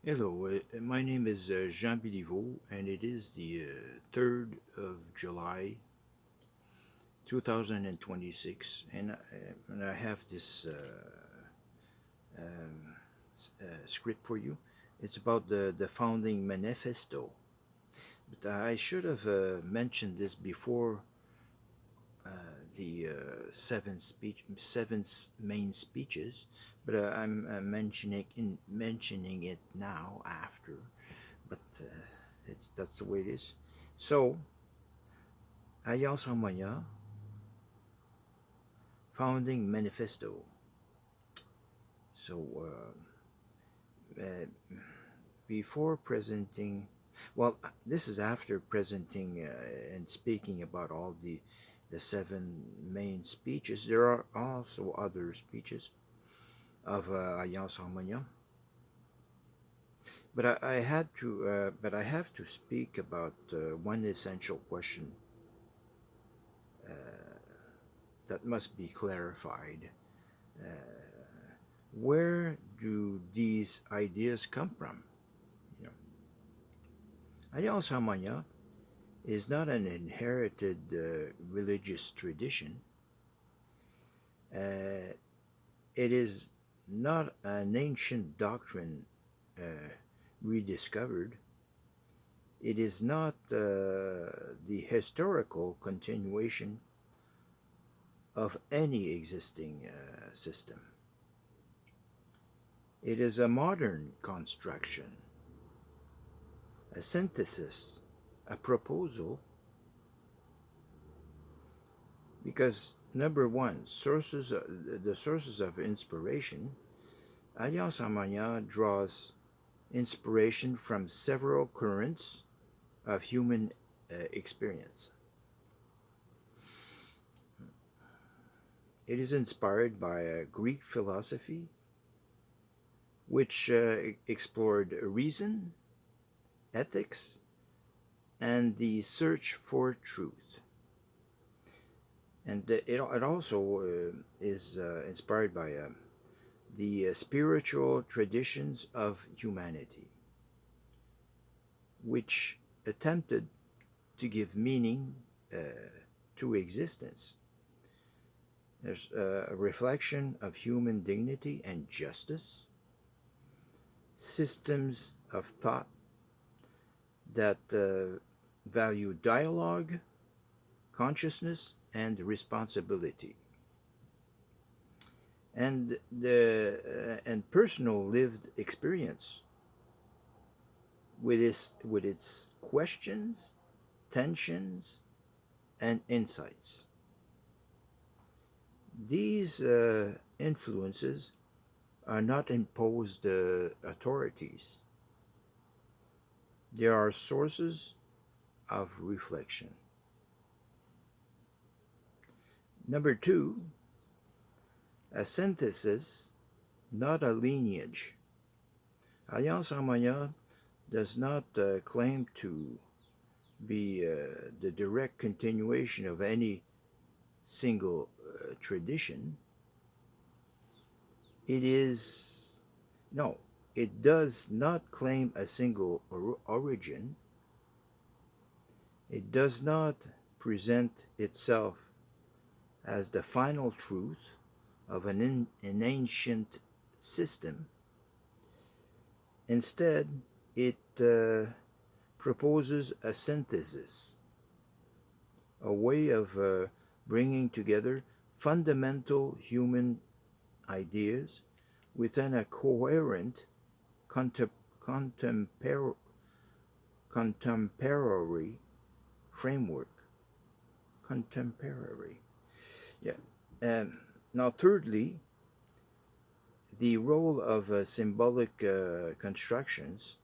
Hello, my name is Jean Béliveau, and it is the 3rd of July 2026, and I have this um, script for you. It's about the founding manifesto. But I should have mentioned this before the seven main speeches, but I'm mentioning it now after. But that's the way it is. So, Alliance Harmonia Founding Manifesto. So, before presenting, well, this is after presenting and speaking about all the seven main speeches. There are also other speeches of Alliance Harmonia, but I have to speak about one essential question uh, that must be clarified. Uh, where do these ideas come from? You know, Alliance Harmonia is not an inherited religious tradition. Uh, it is not an ancient doctrine uh, rediscovered. It is not the historical continuation of any existing system. It is a modern construction, a synthesis, a proposal, because number one, the sources of inspiration. Alliance Harmonia draws inspiration from several currents of human experience. It is inspired by Greek philosophy, which explored reason, ethics, and the search for truth. And it also is inspired by the spiritual traditions of humanity, which attempted to give meaning uh, to existence. There's a reflection of human dignity and justice, systems of thought that value dialogue, consciousness, and responsibility, and personal lived experience with its questions, tensions, and insights. These influences are not imposed authorities. They are sources of reflection. Number two, a synthesis, not a lineage. Alliance Harmonia does not claim to be the direct continuation of any single tradition. It is, no, it does not claim a single origin. It does not present itself as the final truth of an ancient system. Instead, it proposes a synthesis, a way of bringing together fundamental human ideas within a coherent contem- contempor- contemporary framework. Contemporary. Yeah. Um, Now, thirdly, the role of symbolic constructions.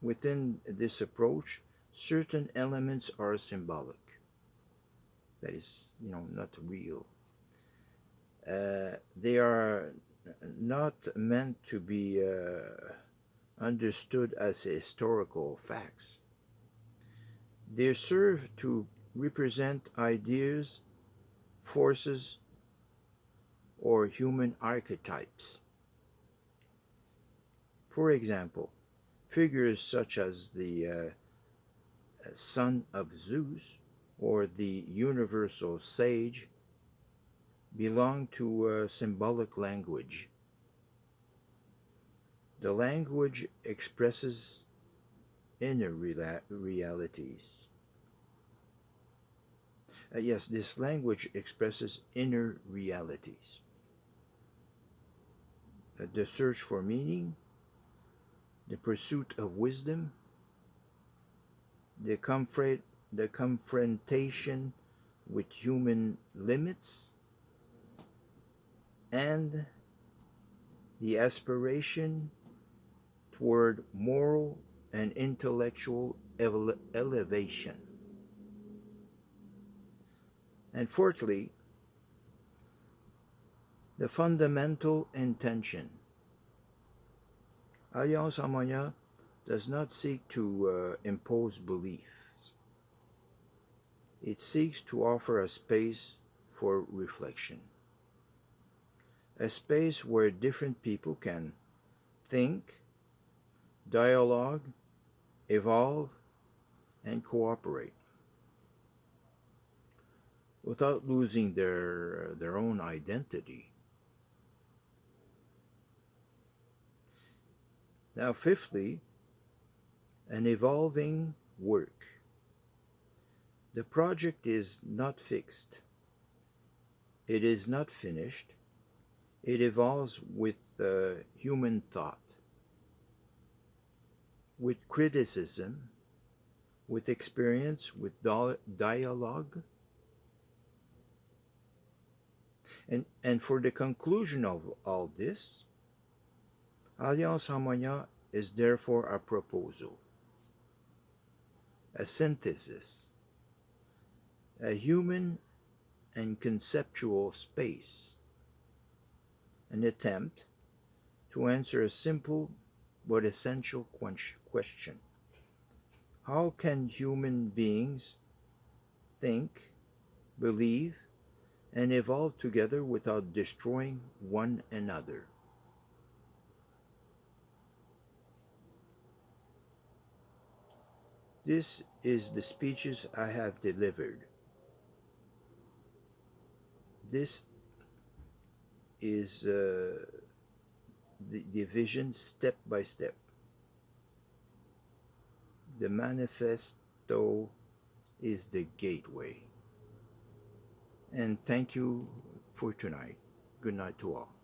Within this approach, certain elements are symbolic. That is, not real. They are not meant to be understood as historical facts. They serve to represent ideas, forces, or human archetypes. For example, figures such as the son of Zeus or the universal sage belong to a symbolic language. The language expresses inner realities. Yes, this language expresses inner realities. The search for meaning, the pursuit of wisdom, the confrontation with human limits, and the aspiration toward moral and intellectual elevation. And fourthly, the fundamental intention. Alliance Harmonia does not seek to impose beliefs. It seeks to offer a space for reflection, a space where different people can think, dialogue, evolve, and cooperate without losing their own identity. Now, fifthly, an evolving work. The project is not fixed. It is not finished. It evolves with human thought, with criticism, with experience, with dialogue. And for the conclusion of all this, Alliance Harmonia is therefore a proposal, a synthesis, a human and conceptual space, an attempt to answer a simple but essential question. How can human beings think, believe, and evolve together without destroying one another? This is the speeches I have delivered. This is the vision step by step. The manifesto is the gateway. And thank you for tonight. Good night to all.